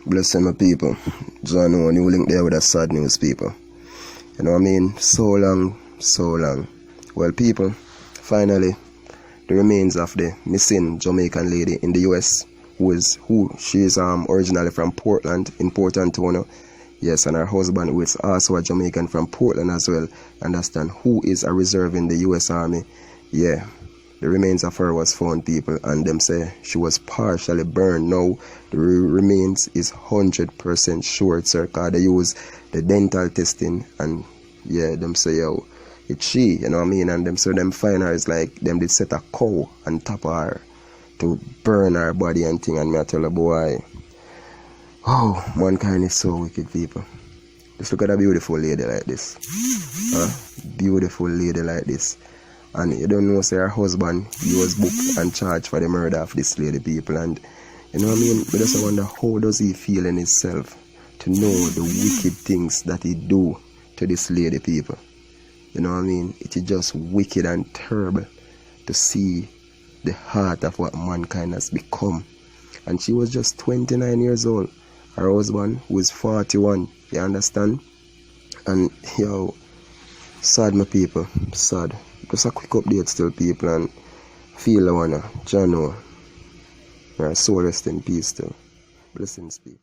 Blessing my people. John, new link there with the sad news, people. You know what I mean? So long. Well, people, finally, the remains of the missing Jamaican lady in the US, she is originally from Portland, in Port Antonio. Yes, and her husband, who is also a Jamaican from Portland as well, understand, who is a reserve in the US Army. Yeah, the remains of her was found, people, and them say she was partially burned. Now, the remains is 100% sure, sir, because they use the dental testing, and yeah, them say, yo, it's she, you know what I mean? And them, so them find her is like, them did set a cow on top of her to burn her body and thing, and me I tell her, boy, oh, mankind is so wicked, people. Just look at a beautiful lady like this. Beautiful lady like this. And you don't know, say her husband, he was booked and charged for the murder of this lady, people. And you know what I mean? But just wonder, how does he feel in himself to know the wicked things that he do to this lady, people? You know what I mean? It is just wicked and terrible to see the heart of what mankind has become. And she was just 29 years old. Her husband was 41. You understand? And yo, sad, my people, sad. Just a quick update still, people, and feel the one, John, her soul rest in peace still. Blessings, people.